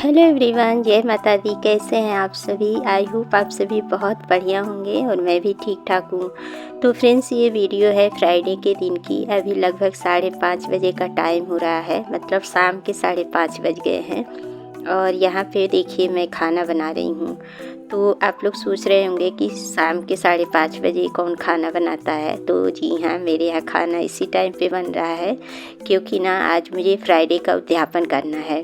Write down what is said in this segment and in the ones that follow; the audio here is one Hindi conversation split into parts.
हेलो एवरीवन, जय माता दी। कैसे हैं आप सभी? आई होप आप सभी बहुत बढ़िया होंगे और मैं भी ठीक ठाक हूँ। तो फ्रेंड्स, ये वीडियो है फ्राइडे के दिन की। अभी लगभग 5:30 बजे का टाइम हो रहा है, मतलब शाम के 5:30 बज गए हैं। और यहाँ पे देखिए मैं खाना बना रही हूँ। तो आप लोग सोच रहे होंगे कि शाम के 5:30 बजे कौन खाना बनाता है। तो जी हाँ, मेरे यहाँ खाना इसी टाइम पे बन रहा है, क्योंकि ना आज मुझे फ्राइडे का उद्यापन करना है।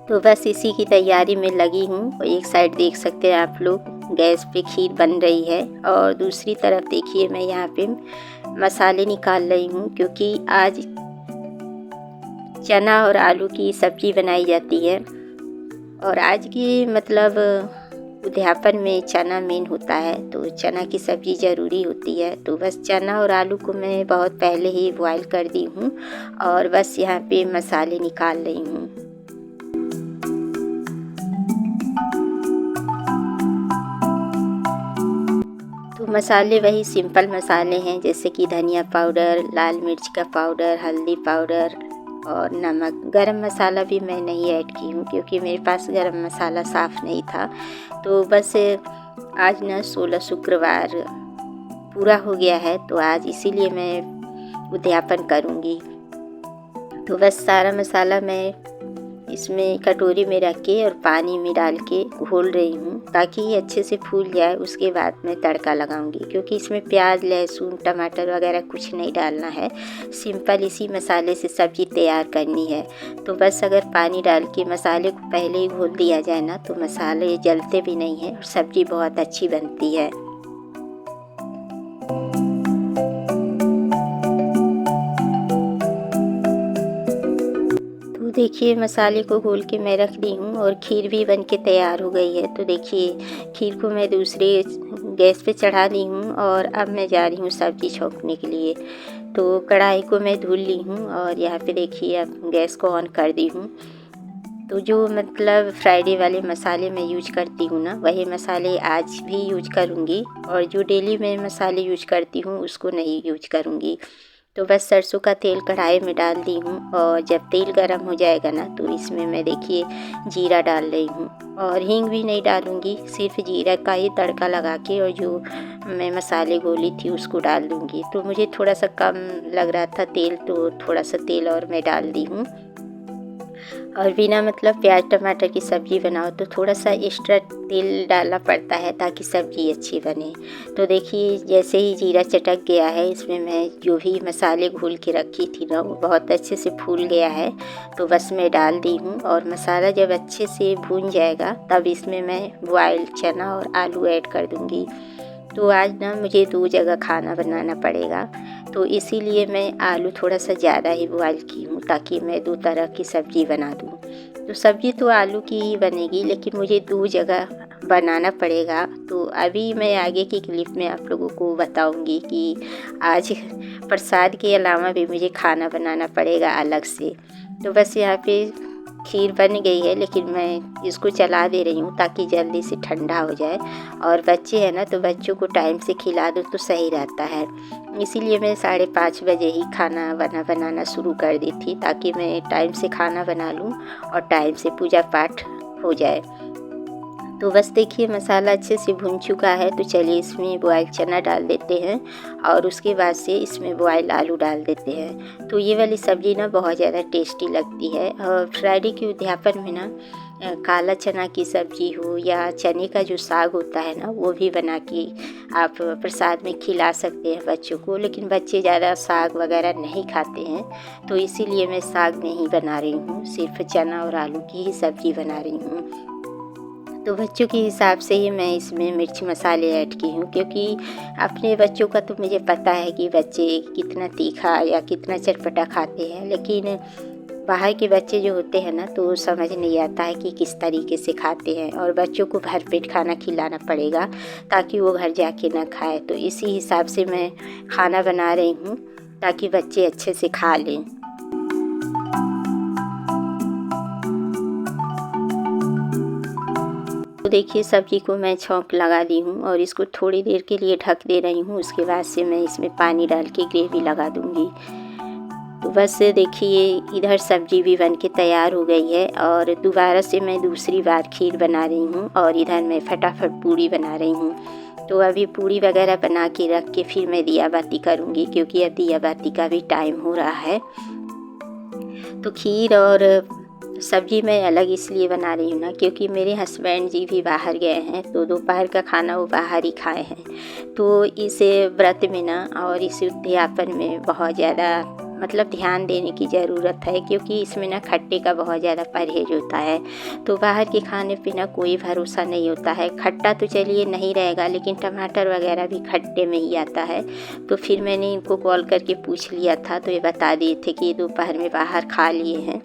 तो बस इसी की तैयारी में लगी हूँ। एक साइड देख सकते हैं आप लोग, गैस पे खीर बन रही है और दूसरी तरफ देखिए मैं यहाँ पे मसाले निकाल रही हूँ, क्योंकि आज चना और आलू की सब्ज़ी बनाई जाती है। और आज की मतलब उद्यापन में चना मेन होता है, तो चना की सब्ज़ी ज़रूरी होती है। तो बस चना और आलू को मैं बहुत पहले ही बॉयल कर दी हूँ और बस यहाँ पे मसाले निकाल रही हूँ। तो मसाले वही सिंपल मसाले हैं, जैसे कि धनिया पाउडर, लाल मिर्च का पाउडर, हल्दी पाउडर और नमक। गरम मसाला भी मैं नहीं ऐड की हूँ, क्योंकि मेरे पास गरम मसाला साफ़ नहीं था। तो बस आज ना 16 शुक्रवार पूरा हो गया है, तो आज इसीलिए मैं उद्यापन करूँगी। तो बस सारा मसाला मैं इसमें कटोरी में रख के और पानी में डाल के घोल रही हूँ, ताकि ये अच्छे से फूल जाए। उसके बाद मैं तड़का लगाऊंगी, क्योंकि इसमें प्याज, लहसुन, टमाटर वगैरह कुछ नहीं डालना है। सिंपल इसी मसाले से सब्ज़ी तैयार करनी है। तो बस अगर पानी डाल के मसाले को पहले ही घोल दिया जाए ना, तो मसाले जलते भी नहीं हैं और सब्ज़ी बहुत अच्छी बनती है। देखिए मसाले को घोल के मैं रख दी हूँ और खीर भी बन के तैयार हो गई है। तो देखिए खीर को मैं दूसरे गैस पे चढ़ा दी हूँ और अब मैं जा रही हूँ सब्ज़ी छौंकने के लिए। तो कढ़ाई को मैं धुल ली हूँ और यहाँ पे देखिए अब गैस को ऑन कर दी हूँ। तो जो मतलब फ्राइडे वाले मसाले मैं यूज करती हूँ ना, वही मसाले आज भी यूज करूँगी। और जो डेली मैं मसाले यूज करती हूँ उसको नहीं यूज करूँगी। तो बस सरसों का तेल कढ़ाई में डाल दी हूँ और जब तेल गरम हो जाएगा ना, तो इसमें मैं देखिए जीरा डाल रही हूँ। और हींग भी नहीं डालूँगी, सिर्फ जीरा का ही तड़का लगा के और जो मैं मसाले घोली थी उसको डाल दूँगी। तो मुझे थोड़ा सा कम लग रहा था तेल, तो थोड़ा सा तेल और मैं डाल दी हूँ। और बिना मतलब प्याज टमाटर की सब्ज़ी बनाओ तो थोड़ा सा एक्स्ट्रा तेल डालना पड़ता है, ताकि सब्ज़ी अच्छी बने। तो देखिए जैसे ही जीरा चटक गया है, इसमें मैं जो भी मसाले घोल के रखी थी ना, वो बहुत अच्छे से फूल गया है। तो बस मैं डाल दी हूँ और मसाला जब अच्छे से भून जाएगा, तब इसमें मैं बॉयल चना और आलू ऐड कर दूँगी। तो आज ना मुझे 2 जगह खाना बनाना पड़ेगा, तो इसीलिए मैं आलू थोड़ा सा ज़्यादा ही बॉयल की हूँ, ताकि मैं 2 तरह की सब्ज़ी बना दूँ। तो सब्ज़ी तो आलू की ही बनेगी, लेकिन मुझे 2 जगह बनाना पड़ेगा। तो अभी मैं आगे की क्लिप में आप लोगों को बताऊँगी कि आज प्रसाद के अलावा भी मुझे खाना बनाना पड़ेगा अलग से। तो बस यहाँ पे खीर बन गई है, लेकिन मैं इसको चला दे रही हूँ ताकि जल्दी से ठंडा हो जाए। और बच्चे हैं ना, तो बच्चों को टाइम से खिला दो तो सही रहता है। इसीलिए मैं 5:30 बजे ही खाना बनाना शुरू कर दी थी, ताकि मैं टाइम से खाना बना लूँ और टाइम से पूजा पाठ हो जाए। तो बस देखिए मसाला अच्छे से भुन चुका है, तो चलिए इसमें बॉयल चना डाल देते हैं और उसके बाद से इसमें बॉयल आलू डाल देते हैं। तो ये वाली सब्ज़ी ना बहुत ज़्यादा टेस्टी लगती है। और फ्राइडे के उद्यापन में ना काला चना की सब्ज़ी हो या चने का जो साग होता है ना, वो भी बना के आप प्रसाद में खिला सकते हैं बच्चों को। लेकिन बच्चे ज़्यादा साग वगैरह नहीं खाते हैं, तो इसीलिए मैं साग नहीं बना रही हूँ, सिर्फ चना और आलू की ही सब्ज़ी बना रही हूँ। तो बच्चों के हिसाब से ही मैं इसमें मिर्च मसाले ऐड की हूँ, क्योंकि अपने बच्चों का तो मुझे पता है कि बच्चे कितना तीखा या कितना चटपटा खाते हैं। लेकिन बाहर के बच्चे जो होते हैं ना, तो समझ नहीं आता है कि किस तरीके से खाते हैं। और बच्चों को भरपेट खाना खिलाना पड़ेगा, ताकि वो घर जाके ना खाए। तो इसी हिसाब से मैं खाना बना रही हूँ, ताकि बच्चे अच्छे से खा लें। तो देखिए सब्ज़ी को मैं छौंक लगा दी हूँ और इसको थोड़ी देर के लिए ढक दे रही हूँ। उसके बाद से मैं इसमें पानी डाल के ग्रेवी लगा दूँगी। तो बस देखिए इधर सब्जी भी बन के तैयार हो गई है और दोबारा से मैं दूसरी बार खीर बना रही हूँ और इधर मैं फटाफट पूड़ी बना रही हूँ। तो अभी पूड़ी वगैरह बना के रख के फिर मैं दिया बाती करूँगी, क्योंकि अब दिया बाती का भी टाइम हो रहा है। तो खीर और सब्जी मैं अलग इसलिए बना रही हूँ ना, क्योंकि मेरे हस्बैंड जी भी बाहर गए हैं, तो दोपहर का खाना वो बाहर ही खाए हैं। तो इस व्रत में ना और इस उद्यापन में बहुत ज़्यादा मतलब ध्यान देने की ज़रूरत है, क्योंकि इसमें ना खट्टे का बहुत ज़्यादा परहेज होता है। तो बाहर के खाने पे ना कोई भरोसा नहीं होता है। खट्टा तो चलिए नहीं रहेगा, लेकिन टमाटर वगैरह भी खट्टे में ही आता है। तो फिर मैंने इनको कॉल करके पूछ लिया था, तो ये बता दिए थे कि ये दोपहर में बाहर खा लिए हैं।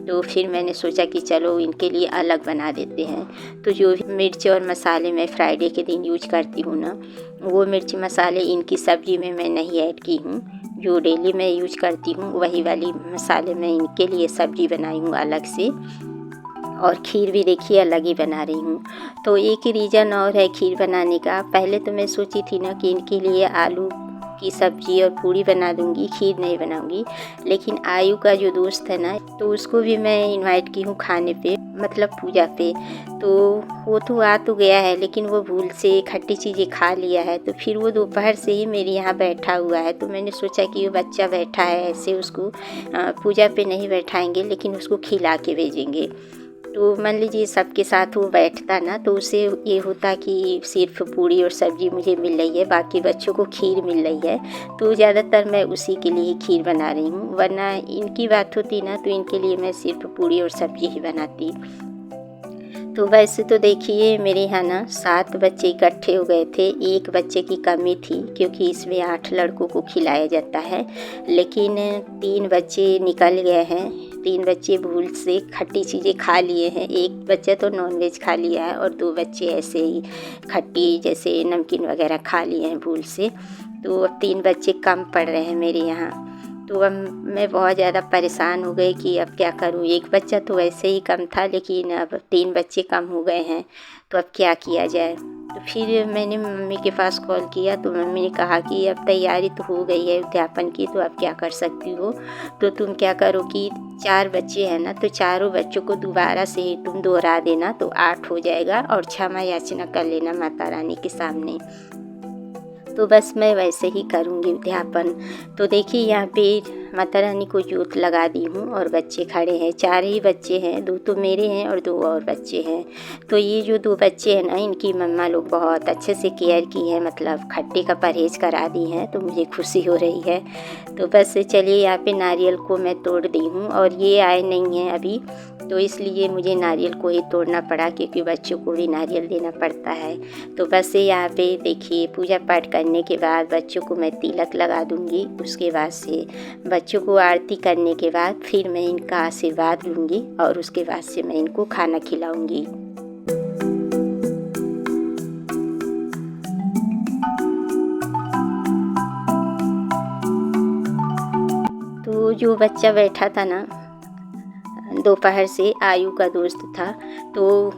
तो फिर मैंने सोचा कि चलो इनके लिए अलग बना देते हैं। तो जो भी मिर्च और मसाले मैं फ्राइडे के दिन यूज करती हूँ ना, वो मिर्च मसाले इनकी सब्ज़ी में मैं नहीं ऐड की हूँ। जो डेली मैं यूज करती हूँ वही वाली मसाले मैं इनके लिए सब्ज़ी बनाई हूँ अलग से। और खीर भी देखिए अलग ही बना रही हूँ। तो एक रीज़न और है खीर बनाने का। पहले तो मैं सोची थी ना कि इनके लिए आलू की सब्ज़ी और पूड़ी बना दूँगी, खीर नहीं बनाऊँगी। लेकिन आयु का जो दोस्त है ना, तो उसको भी मैं इनवाइट की हूँ खाने पे, मतलब पूजा पे। तो वो तो आ तो गया है, लेकिन वो भूल से खट्टी चीज़ें खा लिया है। तो फिर वो दोपहर से ही मेरे यहाँ बैठा हुआ है। तो मैंने सोचा कि वो बच्चा बैठा है, ऐसे उसको पूजा पे नहीं बैठाएंगे, लेकिन उसको खिला के भेजेंगे। तो मान लीजिए सबके साथ वो बैठता ना, तो उसे ये होता कि सिर्फ पूड़ी और सब्ज़ी मुझे मिल रही है, बाकी बच्चों को खीर मिल रही है। तो ज़्यादातर मैं उसी के लिए खीर बना रही हूँ, वरना इनकी बात होती ना तो इनके लिए मैं सिर्फ पूड़ी और सब्ज़ी ही बनाती। तो वैसे तो देखिए मेरे यहाँ ना 7 बच्चे इकट्ठे हो गए थे। एक बच्चे की कमी थी, क्योंकि इसमें 8 लड़कों को खिलाया जाता है, लेकिन 3 बच्चे निकल गए हैं। 3 बच्चे भूल से खट्टी चीज़ें खा लिए हैं। एक बच्चा तो नॉनवेज खा लिया है और 2 बच्चे ऐसे ही खट्टी जैसे नमकीन वगैरह खा लिए हैं भूल से। तो अब 3 बच्चे कम पड़ रहे हैं मेरे यहाँ। तो अब मैं बहुत ज़्यादा परेशान हो गई कि अब क्या करूँ। एक बच्चा तो वैसे ही कम था, लेकिन अब 3 बच्चे कम हो गए हैं, तो अब क्या किया जाए। तो फिर मैंने मम्मी के पास कॉल किया, तो मम्मी ने कहा कि अब तैयारी तो हो गई है उद्यापन की, तो अब क्या कर सकती हो। तो तुम क्या करो कि 4 बच्चे हैं ना, तो चारों बच्चों को दोबारा से तुम दोहरा देना, तो 8 हो जाएगा, और क्षमा याचना कर लेना माता रानी के सामने। तो बस मैं वैसे ही करूँगी उद्यापन। तो देखिए यहाँ पे माता रानी को जोत लगा दी हूँ और बच्चे खड़े हैं। 4 ही बच्चे हैं, 2 तो मेरे हैं और 2 और बच्चे हैं। तो ये जो 2 बच्चे हैं ना, इनकी मम्मा लोग बहुत अच्छे से केयर की है, मतलब खट्टे का परहेज करा दी हैं, तो मुझे खुशी हो रही है। तो बस चलिए यहाँ पे नारियल को मैं तोड़ दी हूँ, और ये आए नहीं हैं अभी, तो इसलिए मुझे नारियल को ही तोड़ना पड़ा, क्योंकि बच्चों को भी नारियल देना पड़ता है। तो बस यहाँ पे देखिए पूजा पाठ करने के बाद बच्चों को मैं तिलक लगा दूँगी। उसके बाद से बच्चों को आरती करने के बाद फिर मैं इनका आशीर्वाद लूँगी, और उसके बाद से मैं इनको खाना खिलाऊँगी। तो जो बच्चा बैठा था ना दोपहर से, आयु का दोस्त था, तो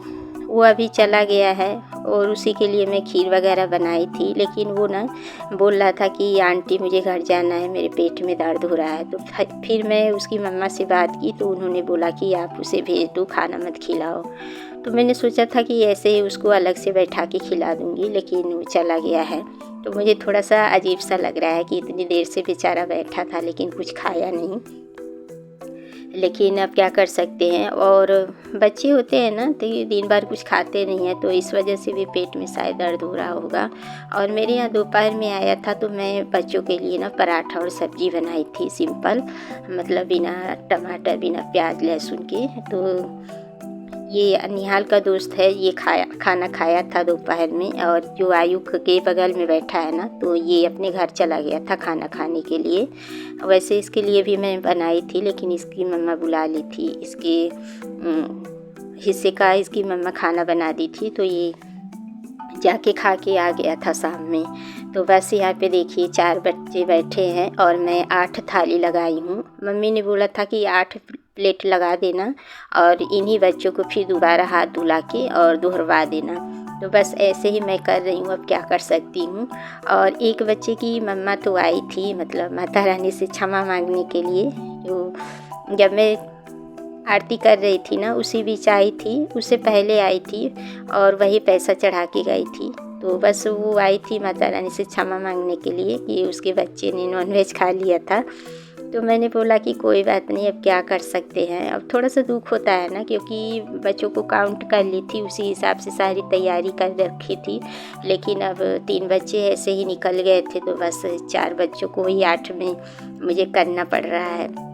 वो अभी चला गया है, और उसी के लिए मैं खीर वगैरह बनाई थी। लेकिन वो ना बोल रहा था कि आंटी मुझे घर जाना है, मेरे पेट में दर्द हो रहा है। तो फिर मैं उसकी मम्मा से बात की, तो उन्होंने बोला कि आप उसे भेज दो, खाना मत खिलाओ। तो मैंने सोचा था कि ऐसे ही उसको अलग से बैठा के खिला दूँगी, लेकिन वो चला गया है। तो मुझे थोड़ा सा अजीब सा लग रहा है कि इतनी देर से बेचारा बैठा था, लेकिन कुछ खाया नहीं। लेकिन अब क्या कर सकते हैं, और बच्चे होते हैं ना, तो ये दिन भर कुछ खाते नहीं हैं, तो इस वजह से भी पेट में शायद दर्द हो रहा होगा। और मेरे यहाँ दोपहर में आया था, तो मैं बच्चों के लिए ना पराठा और सब्ज़ी बनाई थी सिंपल, मतलब बिना टमाटर बिना प्याज लहसुन के। तो ये निहाल का दोस्त है, ये खाना खाया था दोपहर में, और जो आयु के बगल में बैठा है ना, तो ये अपने घर चला गया था खाना खाने के लिए। वैसे इसके लिए भी मैं बनाई थी, लेकिन इसकी मम्मा बुला ली थी, इसके हिस्से का इसकी मम्मा खाना बना दी थी, तो ये जाके खा के आ गया था शाम में। तो बस यहाँ पे देखिए 4 बच्चे बैठे हैं, और मैं 8 थाली लगाई हूँ। मम्मी ने बोला था कि 8 प्लेट लगा देना, और इन्हीं बच्चों को फिर दोबारा हाथ धुला के और दोहरवा देना। तो बस ऐसे ही मैं कर रही हूँ, अब क्या कर सकती हूँ। और एक बच्चे की मम्मा तो आई थी, मतलब माता रानी से क्षमा मांगने के लिए, जो जब मैं आरती कर रही थी ना उसी बीच आई थी, उससे पहले आई थी और वही पैसा चढ़ा के गई थी। तो बस वो आई थी माता रानी से क्षमा मांगने के लिए कि उसके बच्चे ने नॉनवेज खा लिया था। तो मैंने बोला कि कोई बात नहीं, अब क्या कर सकते हैं। अब थोड़ा सा दुख होता है ना, क्योंकि बच्चों को काउंट कर ली थी, उसी हिसाब से सारी तैयारी कर रखी थी। लेकिन अब 3 बच्चे ऐसे ही निकल गए थे, तो बस 4 बच्चों को ही 8 में मुझे करना पड़ रहा है।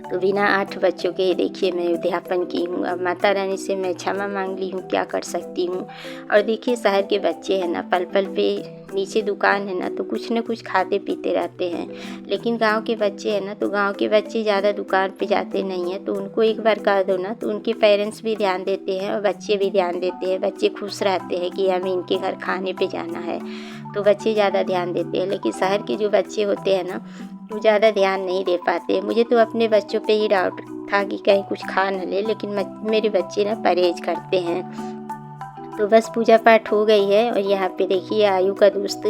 तो बिना 8 बच्चों के देखिए मैं उद्यापन की हूँ। अब माता रानी से मैं क्षमा मांग ली हूँ, क्या कर सकती हूँ। और देखिए शहर के बच्चे हैं ना, पल पल पे नीचे दुकान है ना तो कुछ न कुछ खाते पीते रहते हैं। लेकिन गांव के बच्चे हैं ना, तो गांव के बच्चे ज़्यादा दुकान पे जाते नहीं हैं, तो उनको एक बार कह दो ना तो उनके पेरेंट्स भी ध्यान देते हैं और बच्चे भी ध्यान देते हैं। बच्चे खुश रहते हैं कि हमें इनके घर खाने पे जाना है, तो बच्चे ज़्यादा ध्यान देते हैं। लेकिन शहर के जो बच्चे होते हैं ना, वो ज़्यादा ध्यान नहीं दे पाते। मुझे तो अपने बच्चों पे ही डाउट था कि कहीं कुछ खा न ले, लेकिन मेरे बच्चे ना परहेज करते हैं। तो बस पूजा पाठ हो गई है और यहाँ पे देखिए आयु का दोस्त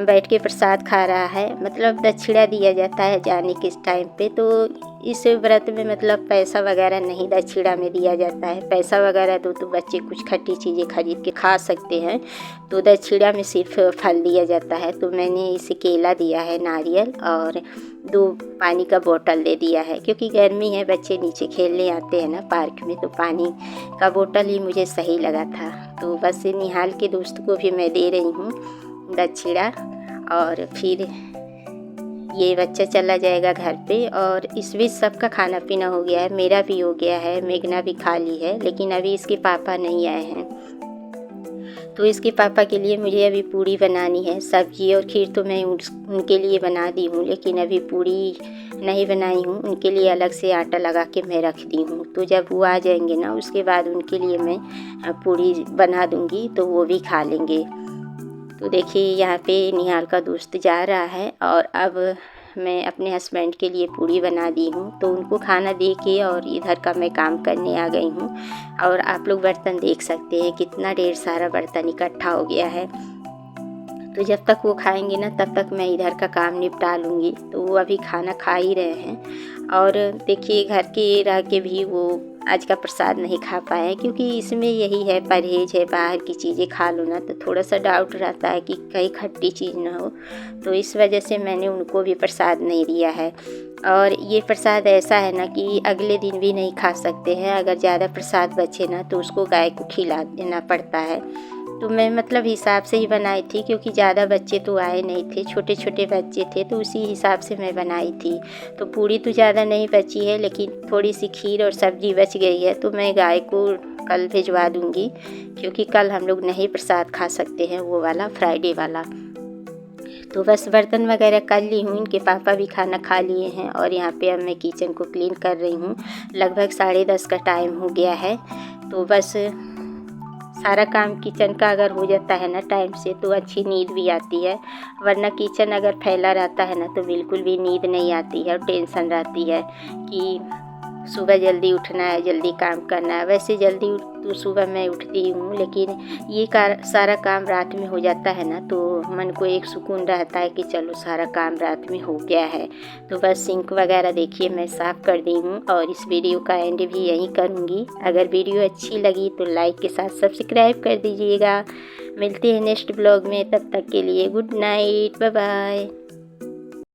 बैठ के प्रसाद खा रहा है। मतलब दक्षिणा दिया जाता है जाने के टाइम पे, तो इस व्रत में मतलब पैसा वगैरह नहीं दक्षिणा में दिया जाता है। पैसा वगैरह दो तो बच्चे कुछ खट्टी चीज़ें खरीद के खा सकते हैं, तो दक्षिणा में सिर्फ फल दिया जाता है। तो मैंने इसे केला दिया है, नारियल, और 2 पानी का बोतल दे दिया है, क्योंकि गर्मी है, बच्चे नीचे खेलने आते हैं ना पार्क में, तो पानी का बोतल ही मुझे सही लगा था। तो बस निहाल के दोस्त को भी मैं दे रही हूँ दक्षिणा, और फिर ये बच्चा चला जाएगा घर पे। और इस बीच सबका खाना पीना हो गया है, मेरा भी हो गया है, मेघना भी खा ली है, लेकिन अभी इसके पापा नहीं आए हैं। तो इसके पापा के लिए मुझे अभी पूड़ी बनानी है। सब्जी और खीर तो मैं उनके लिए बना दी हूँ, लेकिन अभी पूड़ी नहीं बनाई हूँ। उनके लिए अलग से आटा लगा के मैं रख दी हूँ, तो जब वो आ जाएंगे ना उसके बाद उनके लिए मैं पूड़ी बना दूँगी, तो वो भी खा लेंगे। तो देखिए यहाँ पे निहाल का दोस्त जा रहा है और अब मैं अपने हस्बैंड के लिए पूड़ी बना दी हूँ, तो उनको खाना दे के और इधर का मैं काम करने आ गई हूँ। और आप लोग बर्तन देख सकते हैं कितना ढेर सारा बर्तन इकट्ठा हो गया है। तो जब तक वो खाएंगे ना तब तक मैं इधर का काम निपटा लूँगी। तो वो अभी खाना खा ही रहे हैं। और देखिए घर के रह के भी वो आज का प्रसाद नहीं खा पाए, क्योंकि इसमें यही है परहेज है, बाहर की चीज़ें खा लो ना तो थोड़ा सा डाउट रहता है कि कहीं खट्टी चीज़ ना हो, तो इस वजह से मैंने उनको भी प्रसाद नहीं दिया है। और ये प्रसाद ऐसा है ना कि अगले दिन भी नहीं खा सकते हैं। अगर ज़्यादा प्रसाद बचे ना तो उसको गाय को खिला देना पड़ता है। तो मैं मतलब हिसाब से ही बनाई थी, क्योंकि ज़्यादा बच्चे तो आए नहीं थे, छोटे छोटे बच्चे थे, तो उसी हिसाब से मैं बनाई थी। तो पूड़ी तो ज़्यादा नहीं बची है, लेकिन थोड़ी सी खीर और सब्ज़ी बच गई है, तो मैं गाय को कल भिजवा दूँगी, क्योंकि कल हम लोग नहीं प्रसाद खा सकते हैं, वो वाला फ्राइडे वाला। तो बस बर्तन वगैरह कर ली हूँ, इनके पापा भी खाना खा लिए हैं और यहाँ पे अब मैं किचन को क्लीन कर रही हूँ। लगभग 10:30 का टाइम हो गया है। तो बस सारा काम किचन का अगर हो जाता है ना टाइम से तो अच्छी नींद भी आती है, वरना किचन अगर फैला रहता है ना तो बिल्कुल भी नींद नहीं आती है और टेंशन रहती है कि सुबह जल्दी उठना है, जल्दी काम करना है। वैसे जल्दी तो सुबह मैं उठती हूँ, लेकिन ये सारा काम रात में हो जाता है ना तो मन को एक सुकून रहता है कि चलो सारा काम रात में हो गया है। तो बस सिंक वगैरह देखिए मैं साफ़ कर दी हूँ और इस वीडियो का एंड भी यहीं करूँगी। अगर वीडियो अच्छी लगी तो लाइक के साथ सब्सक्राइब कर दीजिएगा। मिलते हैं नेक्स्ट ब्लॉग में, तब तक के लिए गुड नाइट, बाय बाय।